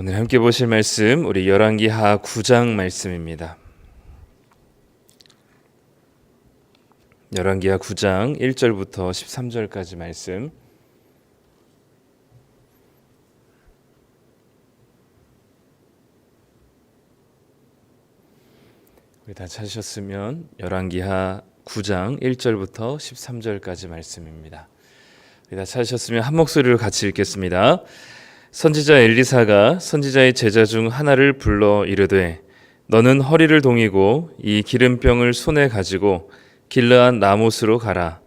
오늘 함께 보실 말씀 우리 열왕기하 9장 말씀입니다. 열왕기하 9장 1절부터 13절까지 말씀. 우리 다 찾으셨으면 열왕기하 9장 1절부터 13절까지 말씀입니다. 우리 다 찾으셨으면 한 목소리로 같이 읽겠습니다. 선지자 엘리사가 선지자의 제자 중 하나를 불러 이르되 너는 허리를 동이고 이 기름병을 손에 가지고 길르앗 라못으로 가라.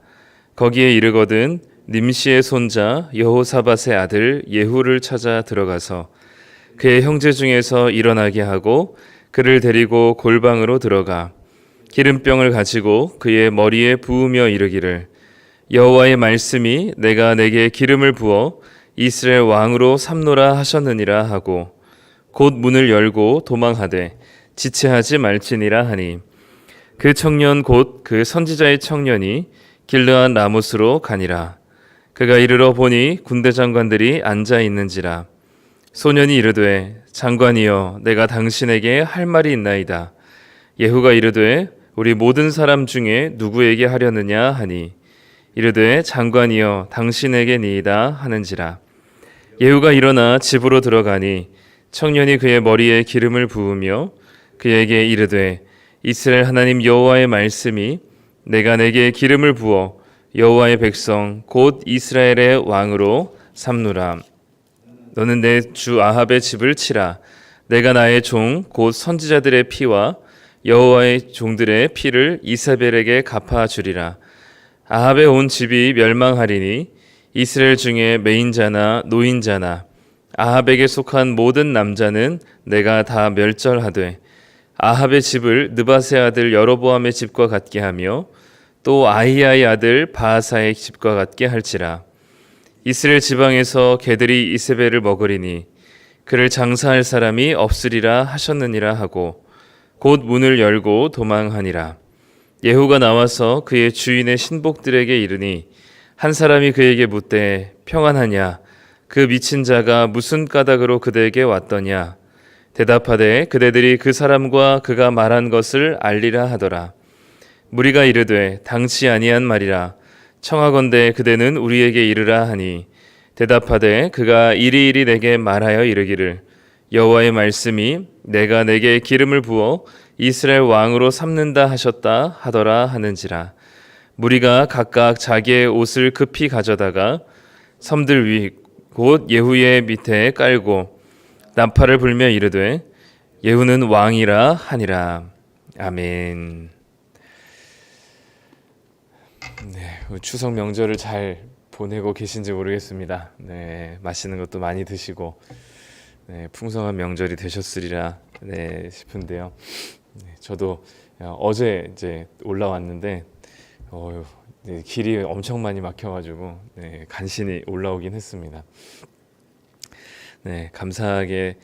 거기에 이르거든 님시의 손자 여호사밧의 아들 예후를 찾아 들어가서 그의 형제 중에서 일어나게 하고 그를 데리고 골방으로 들어가 기름병을 가지고 그의 머리에 부으며 이르기를 여호와의 말씀이 내가 내게 기름을 부어 이스라엘 왕으로 삼노라 하셨느니라 하고 곧 문을 열고 도망하되 지체하지 말지니라 하니 그 청년 곧 그 선지자의 청년이 길르앗 라못으로 가니라. 그가 이르러 보니 군대 장관들이 앉아 있는지라. 소년이 이르되 장관이여 내가 당신에게 할 말이 있나이다. 예후가 이르되 우리 모든 사람 중에 누구에게 하려느냐 하니 이르되 장관이여 당신에게니이다 하는지라. 예후가 일어나 집으로 들어가니 청년이 그의 머리에 기름을 부으며 그에게 이르되 이스라엘 하나님 여호와의 말씀이 내가 내게 기름을 부어 여호와의 백성 곧 이스라엘의 왕으로 삼노라. 너는 내 주 아합의 집을 치라. 내가 나의 종 곧 선지자들의 피와 여호와의 종들의 피를 이세벨에게 갚아주리라. 아합의 온 집이 멸망하리니 이스라엘 중에 매인자나 노인자나 아합에게 속한 모든 남자는 내가 다 멸절하되 아합의 집을 느밧의 아들 여로보암의 집과 같게 하며 또 아히야의 아들 바하사의 집과 같게 할지라. 이스라엘 지방에서 개들이 이세벨을 먹으리니 그를 장사할 사람이 없으리라 하셨느니라 하고 곧 문을 열고 도망하니라. 예후가 나와서 그의 주인의 신복들에게 이르니 한 사람이 그에게 묻되 평안하냐? 그 미친 자가 무슨 까닭으로 그대에게 왔더냐? 대답하되 그대들이 그 사람과 그가 말한 것을 알리라 하더라. 무리가 이르되 당치 아니한 말이라. 청하건대 그대는 우리에게 이르라 하니 대답하되 그가 이리이리 내게 말하여 이르기를 여호와의 말씀이 내가 내게 기름을 부어 이스라엘 왕으로 삼는다 하셨다 하더라 하는지라. 무리가 각각 자기의 옷을 급히 가져다가 섬들 위 곧 예후의 밑에 깔고 나팔을 불며 이르되 예후는 왕이라 하니라. 아멘. 네, 추석 명절을 잘 보내고 계신지 모르겠습니다. 네, 맛있는 것도 많이 드시고 네, 풍성한 명절이 되셨으리라 싶은데요. 네, 저도 어제 이제 올라왔는데 네, 길이 엄청 많이 막혀가지고 간신히 올라오긴 했습니다. 네, 감사하게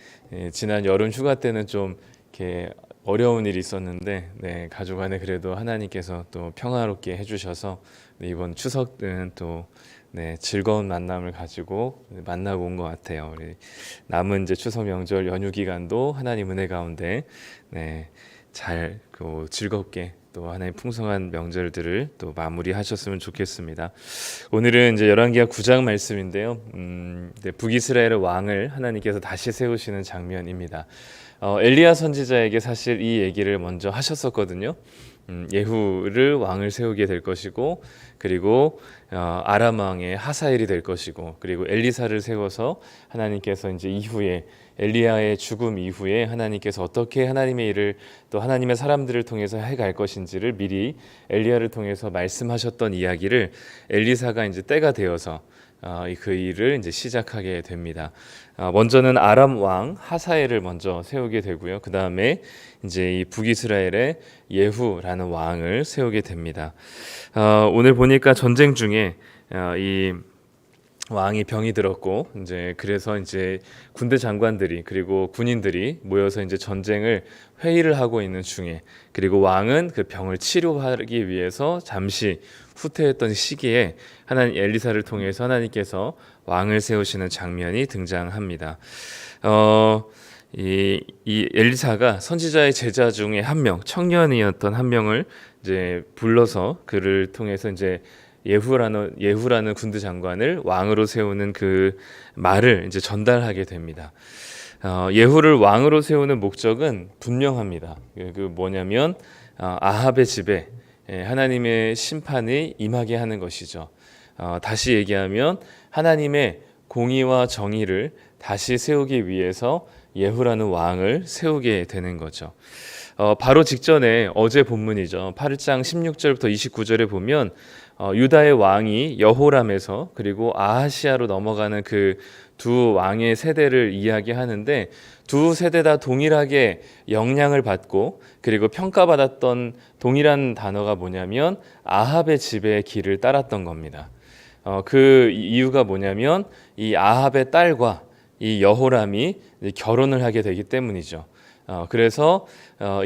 지난 여름 휴가 때는 좀 이렇게 어려운 일이 있었는데 가족 안에 그래도 하나님께서 또 평화롭게 해주셔서 이번 추석은 또 즐거운 만남을 가지고 만나고 온 것 같아요. 우리 남은 이제 추석 명절 연휴 기간도 하나님 은혜 가운데 잘 즐겁게 또 하나님 풍성한 명절들을 또 마무리하셨으면 좋겠습니다. 오늘은 이제 열왕기하 9장 말씀인데요. 북이스라엘의 왕을 하나님께서 다시 세우시는 장면입니다. 엘리야 선지자에게 사실 이 얘기를 먼저 하셨었거든요. 예후를 왕을 세우게 될 것이고 그리고 아람 왕의 하사엘이 될 것이고 그리고 엘리사를 세워서 하나님께서 이제 이후에 엘리야의 죽음 이후에 하나님께서 어떻게 하나님의 일을 또 하나님의 사람들을 통해서 해갈 것인지를 미리 엘리야를 통해서 말씀하셨던 이야기를 엘리사가 이제 때가 되어서 그 일을 이제 시작하게 됩니다. 먼저는 아람 왕 하사엘을 먼저 세우게 되고요. 그 다음에 이제 이 북이스라엘의 예후라는 왕을 세우게 됩니다. 오늘 보니까 전쟁 중에 이 왕이 병이 들었고 그래서 이제 군대 장관들이 그리고 군인들이 모여서 이제 전쟁을 회의를 하고 있는 중에 그리고 왕은 그 병을 치료하기 위해서 잠시 후퇴했던 시기에 하나님 엘리사를 통해서 하나님께서 왕을 세우시는 장면이 등장합니다. 이 엘리사가 선지자의 제자 중에 한 명, 청년이었던 한 명을 이제 불러서 그를 통해서 이제 예후라는 군대 장관을 왕으로 세우는 그 말을 이제 전달하게 됩니다. 예후를 왕으로 세우는 목적은 분명합니다. 그 뭐냐면 아합의 집에 하나님의 심판이 임하게 하는 것이죠. 다시 얘기하면 하나님의 공의와 정의를 다시 세우기 위해서 예후라는 왕을 세우게 되는 거죠. 바로 직전에 어제 본문이죠. 8장 16절부터 29절에 보면 유다의 왕이 여호람에서 그리고 아하시아로 넘어가는 그 두 왕의 세대를 이야기하는데 두 세대 다 동일하게 영향을 받고 그리고 평가받았던 동일한 단어가 뭐냐면 아합의 집의 길을 따랐던 겁니다. 그 이유가 뭐냐면 이 아합의 딸과 이 여호람이 결혼을 하게 되기 때문이죠. 그래서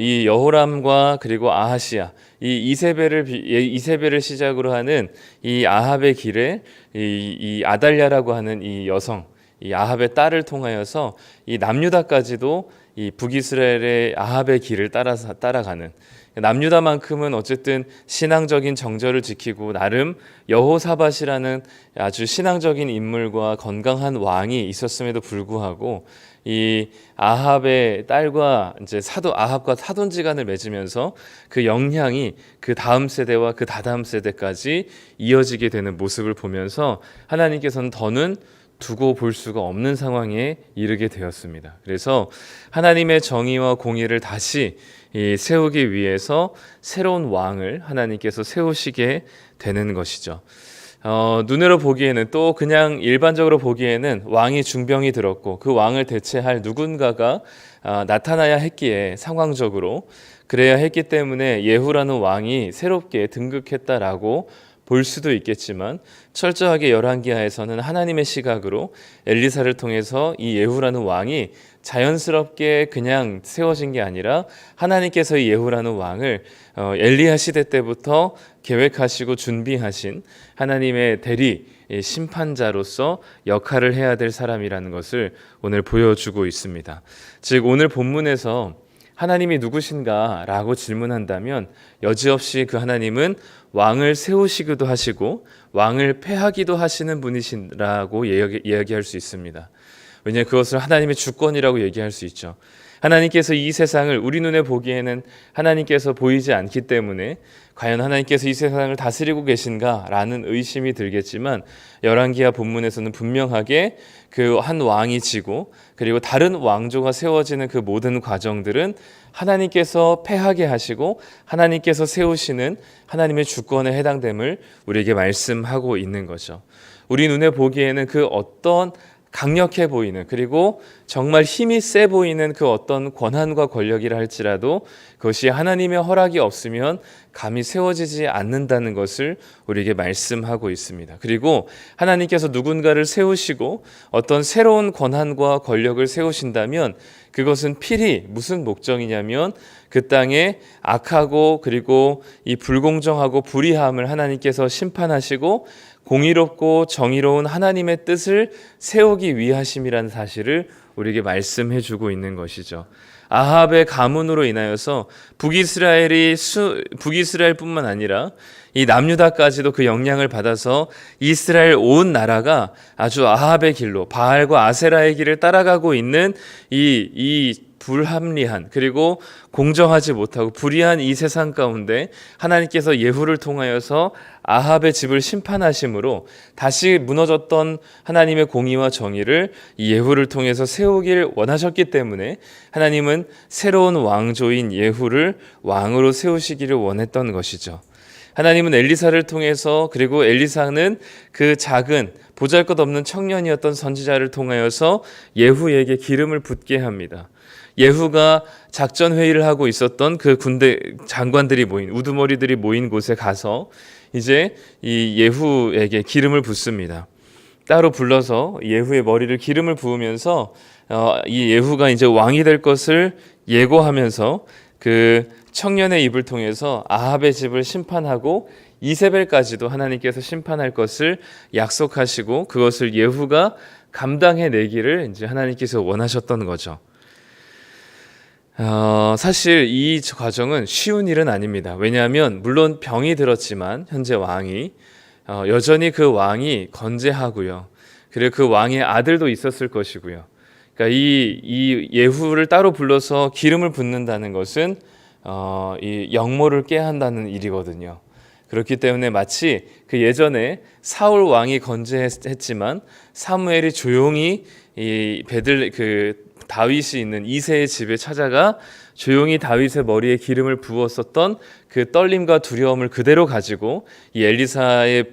이 여호람과 그리고 아하시아 이 이세벨을 시작으로 하는 이 아합의 길에 이 아달랴라고 하는 이 여성 이 아합의 딸을 통하여서 이 남유다까지도 이 북이스라엘의 아합의 길을 따라가는 남유다만큼은 어쨌든 신앙적인 정절을 지키고 나름 여호사밧이라는 아주 신앙적인 인물과 건강한 왕이 있었음에도 불구하고 이 아합의 딸과 이제 아합과 사돈지간을 맺으면서 그 영향이 그 다음 세대와 그 다다음 세대까지 이어지게 되는 모습을 보면서 하나님께서는 더는 두고 볼 수가 없는 상황에 이르게 되었습니다. 그래서 하나님의 정의와 공의를 다시 세우기 위해서 새로운 왕을 하나님께서 세우시게 되는 것이죠. 눈으로 보기에는 또 그냥 일반적으로 보기에는 왕이 중병이 들었고 그 왕을 대체할 누군가가 나타나야 했기에 상황적으로 그래야 했기 때문에 예후라는 왕이 새롭게 등극했다라고 볼 수도 있겠지만 철저하게 열왕기하에서는 하나님의 시각으로 엘리사를 통해서 이 예후라는 왕이 자연스럽게 그냥 세워진 게 아니라 하나님께서 이 예후라는 왕을 엘리야 시대 때부터 계획하시고 준비하신 하나님의 대리 심판자로서 역할을 해야 될 사람이라는 것을 오늘 보여주고 있습니다. 즉 오늘 본문에서 하나님이 누구신가 라고 질문한다면 여지없이 그 하나님은 왕을 세우시기도 하시고 왕을 폐하기도 하시는 분이시라고 이야기할 수 있습니다. 왜냐하면 그것을 하나님의 주권이라고 얘기할 수 있죠. 하나님께서 이 세상을 우리 눈에 보기에는 하나님께서 보이지 않기 때문에 과연 하나님께서 이 세상을 다스리고 계신가 라는 의심이 들겠지만 열왕기하 본문에서는 분명하게 그 한 왕이 지고 그리고 다른 왕조가 세워지는 그 모든 과정들은 하나님께서 폐하게 하시고 하나님께서 세우시는 하나님의 주권에 해당됨을 우리에게 말씀하고 있는 거죠. 우리 눈에 보기에는 그 어떤 강력해 보이는 그리고 정말 힘이 세 보이는 그 어떤 권한과 권력이라 할지라도 그것이 하나님의 허락이 없으면 감히 세워지지 않는다는 것을 우리에게 말씀하고 있습니다. 그리고 하나님께서 누군가를 세우시고 어떤 새로운 권한과 권력을 세우신다면 그것은 필히 무슨 목적이냐면 그 땅에 악하고 그리고 이 불공정하고 불의함을 하나님께서 심판하시고 공의롭고 정의로운 하나님의 뜻을 세우기 위하심이라는 사실을 우리에게 말씀해 주고 있는 것이죠. 아합의 가문으로 인하여서 북이스라엘뿐만 아니라 이 남유다까지도 그 영향을 받아서 이스라엘 온 나라가 아주 아합의 길로 바알과 아세라의 길을 따라가고 있는 이 불합리한 그리고 공정하지 못하고 불의한 이 세상 가운데 하나님께서 예후를 통하여서 아합의 집을 심판하심으로 다시 무너졌던 하나님의 공의와 정의를 이 예후를 통해서 세우길 원하셨기 때문에 하나님은 새로운 왕조인 예후를 왕으로 세우시기를 원했던 것이죠. 하나님은 엘리사를 통해서 그리고 엘리사는 그 작은 보잘것없는 청년이었던 선지자를 통하여서 예후에게 기름을 붓게 합니다. 예후가 작전 회의를 하고 있었던 그 군대 장관들이 모인 우두머리들이 모인 곳에 가서 이제 이 예후에게 기름을 붓습니다. 따로 불러서 예후의 머리를 기름을 부으면서 이 예후가 이제 왕이 될 것을 예고하면서 그 청년의 입을 통해서 아합의 집을 심판하고 이세벨까지도 하나님께서 심판할 것을 약속하시고 그것을 예후가 감당해내기를 이제 하나님께서 원하셨던 거죠. 사실 이 과정은 쉬운 일은 아닙니다. 왜냐하면 물론 병이 들었지만 현재 왕이 여전히 그 왕이 건재하고요. 그리고 그 왕의 아들도 있었을 것이고요. 그러니까 이 예후를 따로 불러서 기름을 붓는다는 것은 이 영모를 깨야 한다는 일이거든요. 그렇기 때문에 마치 그 예전에 사울 왕이 건재했지만 사무엘이 조용히 이 다윗이 있는 이새의 집에 찾아가 조용히 다윗의 머리에 기름을 부었었던 그 떨림과 두려움을 그대로 가지고 이 엘리사의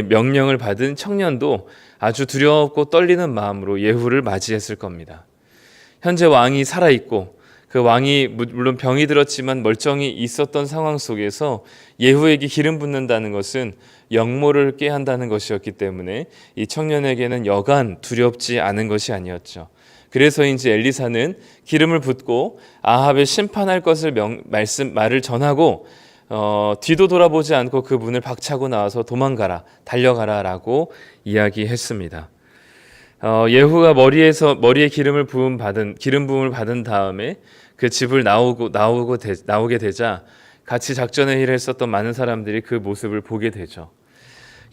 명령을 받은 청년도 아주 두렵고 떨리는 마음으로 예후를 맞이했을 겁니다. 현재 왕이 살아있고 그 왕이 물론 병이 들었지만 멀쩡히 있었던 상황 속에서 예후에게 기름 붓는다는 것은 영모를 깨야 한다는 것이었기 때문에 이 청년에게는 여간 두렵지 않은 것이 아니었죠. 그래서인지 엘리사는 기름을 붓고 아합을 심판할 것을 말을 전하고 뒤도 돌아보지 않고 그 문을 박차고 나와서 도망가라, 달려가라라고 이야기했습니다. 예후가 머리에 기름 부음을 받은 다음에 그 집을 나오게 되자 같이 작전의 일을 했었던 많은 사람들이 그 모습을 보게 되죠.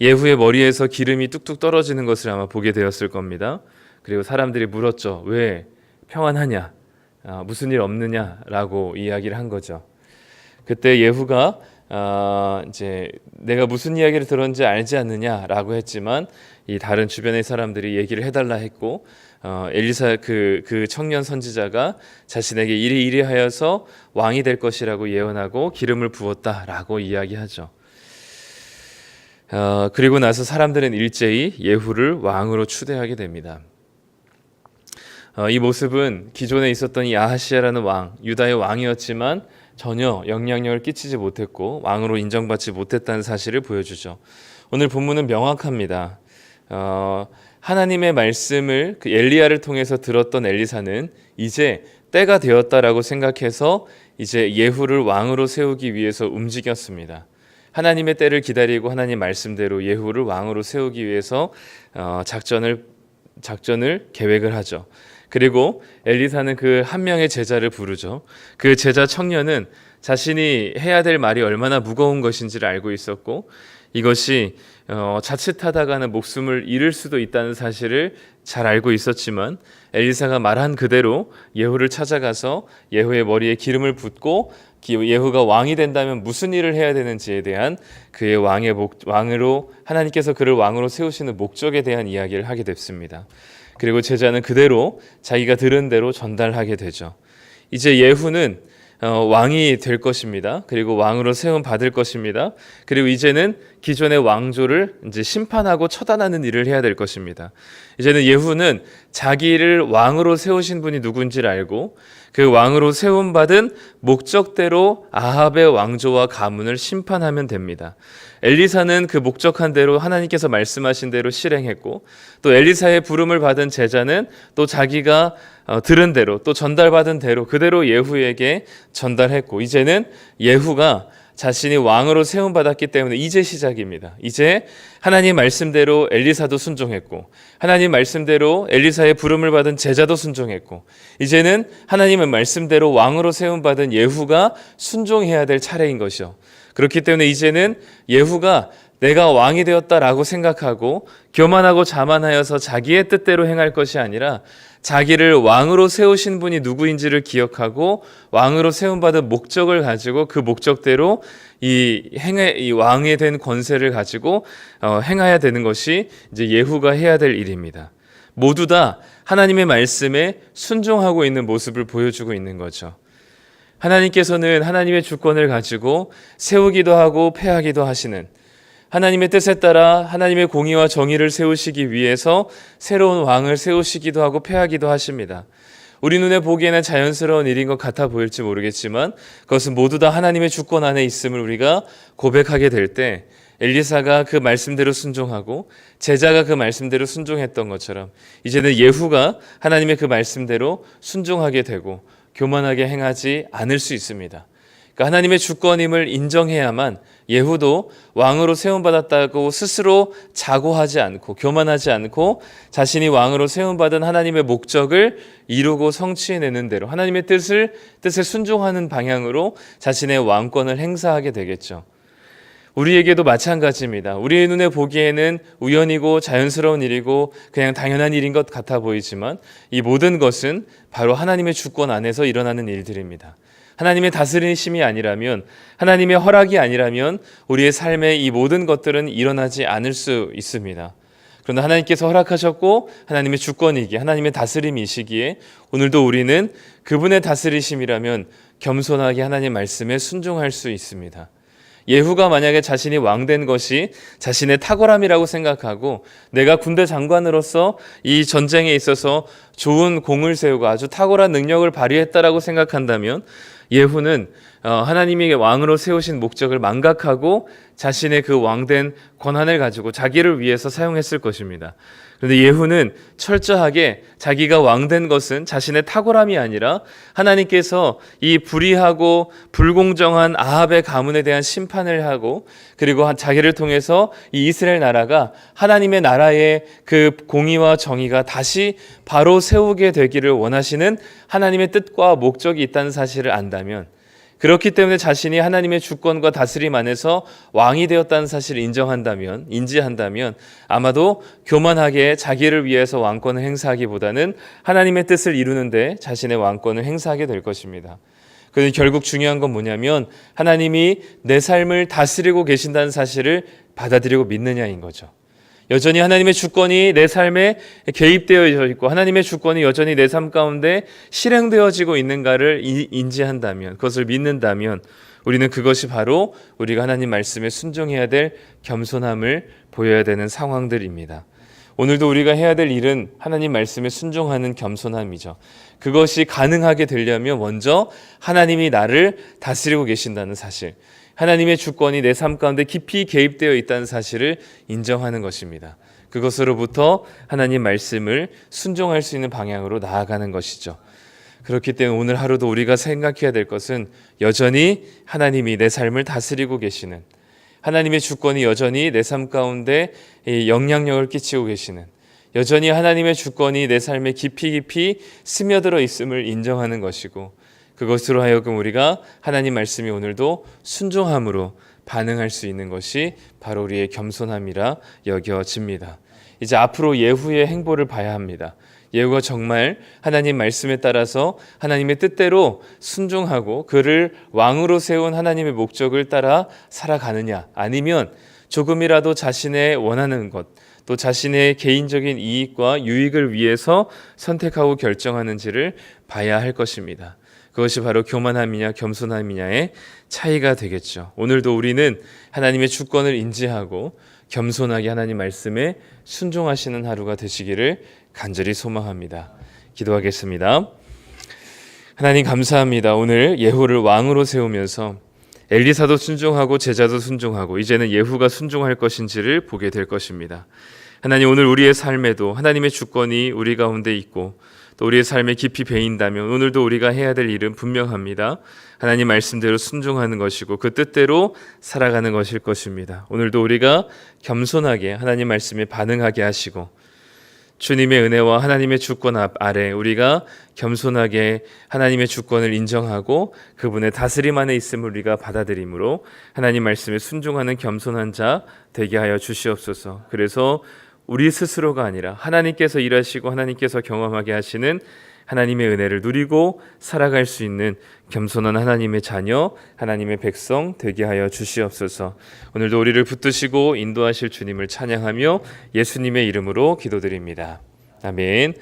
예후의 머리에서 기름이 뚝뚝 떨어지는 것을 아마 보게 되었을 겁니다. 그리고 사람들이 물었죠. 왜 평안하냐? 무슨 일 없느냐라고 이야기를 한 거죠. 그때 예후가 이제 내가 무슨 이야기를 들었는지 알지 않느냐라고 했지만 이 다른 주변의 사람들이 얘기를 해달라 했고 엘리사 그 청년 선지자가 자신에게 이리 하여서 왕이 될 것이라고 예언하고 기름을 부었다라고 이야기하죠. 그리고 나서 사람들은 일제히 예후를 왕으로 추대하게 됩니다. 이 모습은 기존에 있었던 이 아하시야라는 왕, 유다의 왕이었지만 전혀 영향력을 끼치지 못했고 왕으로 인정받지 못했다는 사실을 보여주죠. 오늘 본문은 명확합니다. 하나님의 말씀을 그 엘리야를 통해서 들었던 엘리사는 이제 때가 되었다라고 생각해서 이제 예후를 왕으로 세우기 위해서 움직였습니다. 하나님의 때를 기다리고 하나님 말씀대로 예후를 왕으로 세우기 위해서 작전을 계획을 하죠. 그리고 엘리사는 그 한 명의 제자를 부르죠. 그 제자 청년은 자신이 해야 될 말이 얼마나 무거운 것인지를 알고 있었고 이것이 자칫하다가는 목숨을 잃을 수도 있다는 사실을 잘 알고 있었지만 엘리사가 말한 그대로 예후를 찾아가서 예후의 머리에 기름을 붓고 예후가 왕이 된다면 무슨 일을 해야 되는지에 대한 그의 왕으로 하나님께서 그를 왕으로 세우시는 목적에 대한 이야기를 하게 됐습니다. 그리고 제자는 그대로 자기가 들은 대로 전달하게 되죠. 이제 예후는 왕이 될 것입니다. 그리고 왕으로 세움 받을 것입니다. 그리고 이제는 기존의 왕조를 이제 심판하고 처단하는 일을 해야 될 것입니다. 이제는 예후는 자기를 왕으로 세우신 분이 누군지를 알고 그 왕으로 세움 받은 목적대로 아합의 왕조와 가문을 심판하면 됩니다. 엘리사는 그 목적한 대로 하나님께서 말씀하신 대로 실행했고 또 엘리사의 부름을 받은 제자는 또 자기가 들은 대로 또 전달받은 대로 그대로 예후에게 전달했고 이제는 예후가 자신이 왕으로 세움받았기 때문에 이제 시작입니다. 이제 하나님 말씀대로 엘리사도 순종했고 하나님 말씀대로 엘리사의 부름을 받은 제자도 순종했고 이제는 하나님의 말씀대로 왕으로 세움받은 예후가 순종해야 될 차례인 것이요. 그렇기 때문에 이제는 예후가 내가 왕이 되었다라고 생각하고 교만하고 자만하여서 자기의 뜻대로 행할 것이 아니라 자기를 왕으로 세우신 분이 누구인지를 기억하고 왕으로 세움받은 목적을 가지고 그 목적대로 이 왕에 된 권세를 가지고 행해야 되는 것이 이제 예후가 해야 될 일입니다. 모두 다 하나님의 말씀에 순종하고 있는 모습을 보여주고 있는 거죠. 하나님께서는 하나님의 주권을 가지고 세우기도 하고 패하기도 하시는 하나님의 뜻에 따라 하나님의 공의와 정의를 세우시기 위해서 새로운 왕을 세우시기도 하고 패하기도 하십니다. 우리 눈에 보기에는 자연스러운 일인 것 같아 보일지 모르겠지만 그것은 모두 다 하나님의 주권 안에 있음을 우리가 고백하게 될 때 엘리사가 그 말씀대로 순종하고 제자가 그 말씀대로 순종했던 것처럼 이제는 예후가 하나님의 그 말씀대로 순종하게 되고 교만하게 행하지 않을 수 있습니다. 그러니까 하나님의 주권임을 인정해야만 예후도 왕으로 세움받았다고 스스로 자고하지 않고 교만하지 않고 자신이 왕으로 세움받은 하나님의 목적을 이루고 성취해내는 대로 하나님의 뜻에 순종하는 방향으로 자신의 왕권을 행사하게 되겠죠. 우리에게도 마찬가지입니다. 우리의 눈에 보기에는 우연이고 자연스러운 일이고 그냥 당연한 일인 것 같아 보이지만 이 모든 것은 바로 하나님의 주권 안에서 일어나는 일들입니다. 하나님의 다스리심이 아니라면, 하나님의 허락이 아니라면 우리의 삶에 이 모든 것들은 일어나지 않을 수 있습니다. 그런데 하나님께서 허락하셨고 하나님의 주권이기에, 하나님의 다스림이시기에 오늘도 우리는 그분의 다스리심이라면 겸손하게 하나님 말씀에 순종할 수 있습니다. 예후가 만약에 자신이 왕된 것이 자신의 탁월함이라고 생각하고 내가 군대 장관으로서 이 전쟁에 있어서 좋은 공을 세우고 아주 탁월한 능력을 발휘했다라고 생각한다면 예후는 하나님이 왕으로 세우신 목적을 망각하고 자신의 그 왕된 권한을 가지고 자기를 위해서 사용했을 것입니다. 그런데 예후는 철저하게 자기가 왕된 것은 자신의 탁월함이 아니라 하나님께서 이 불의하고 불공정한 아합의 가문에 대한 심판을 하고 그리고 자기를 통해서 이 이스라엘 나라가 하나님의 나라의 그 공의와 정의가 다시 바로 세우게 되기를 원하시는 하나님의 뜻과 목적이 있다는 사실을 안다면, 그렇기 때문에 자신이 하나님의 주권과 다스림 안에서 왕이 되었다는 사실을 인지한다면 아마도 교만하게 자기를 위해서 왕권을 행사하기보다는 하나님의 뜻을 이루는데 자신의 왕권을 행사하게 될 것입니다. 그런데 결국 중요한 건 뭐냐면 하나님이 내 삶을 다스리고 계신다는 사실을 받아들이고 믿느냐인 거죠. 여전히 하나님의 주권이 내 삶에 개입되어 있고 하나님의 주권이 여전히 내 삶 가운데 실행되어지고 있는가를 인지한다면, 그것을 믿는다면 우리는 그것이 바로 우리가 하나님 말씀에 순종해야 될 겸손함을 보여야 되는 상황들입니다. 오늘도 우리가 해야 될 일은 하나님 말씀에 순종하는 겸손함이죠. 그것이 가능하게 되려면 먼저 하나님이 나를 다스리고 계신다는 사실, 하나님의 주권이 내 삶 가운데 깊이 개입되어 있다는 사실을 인정하는 것입니다. 그것으로부터 하나님 말씀을 순종할 수 있는 방향으로 나아가는 것이죠. 그렇기 때문에 오늘 하루도 우리가 생각해야 될 것은 여전히 하나님이 내 삶을 다스리고 계시는, 하나님의 주권이 여전히 내 삶 가운데 영향력을 끼치고 계시는, 여전히 하나님의 주권이 내 삶에 깊이 스며들어 있음을 인정하는 것이고, 그것으로 하여금 우리가 하나님 말씀이 오늘도 순종함으로 반응할 수 있는 것이 바로 우리의 겸손함이라 여겨집니다. 이제 앞으로 예후의 행보를 봐야 합니다. 예후가 정말 하나님 말씀에 따라서 하나님의 뜻대로 순종하고 그를 왕으로 세운 하나님의 목적을 따라 살아가느냐, 아니면 조금이라도 자신의 원하는 것, 또 자신의 개인적인 이익과 유익을 위해서 선택하고 결정하는지를 봐야 할 것입니다. 그것이 바로 교만함이냐 겸손함이냐의 차이가 되겠죠. 오늘도 우리는 하나님의 주권을 인지하고 겸손하게 하나님 말씀에 순종하시는 하루가 되시기를 간절히 소망합니다. 기도하겠습니다. 하나님 감사합니다. 오늘 예후를 왕으로 세우면서 엘리사도 순종하고 제자도 순종하고 이제는 예후가 순종할 것인지를 보게 될 것입니다. 하나님, 오늘 우리의 삶에도 하나님의 주권이 우리 가운데 있고 또 우리의 삶에 깊이 배인다면 오늘도 우리가 해야 될 일은 분명합니다. 하나님 말씀대로 순종하는 것이고 그 뜻대로 살아가는 것일 것입니다. 오늘도 우리가 겸손하게 하나님 말씀에 반응하게 하시고 주님의 은혜와 하나님의 주권 아래 우리가 겸손하게 하나님의 주권을 인정하고 그분의 다스림 안에 있음을 우리가 받아들임으로 하나님 말씀에 순종하는 겸손한 자 되게 하여 주시옵소서. 그래서 우리 스스로가 아니라 하나님께서 일하시고 하나님께서 경험하게 하시는 하나님의 은혜를 누리고 살아갈 수 있는 겸손한 하나님의 자녀, 하나님의 백성 되게 하여 주시옵소서. 오늘도 우리를 붙드시고 인도하실 주님을 찬양하며 예수님의 이름으로 기도드립니다. 아멘.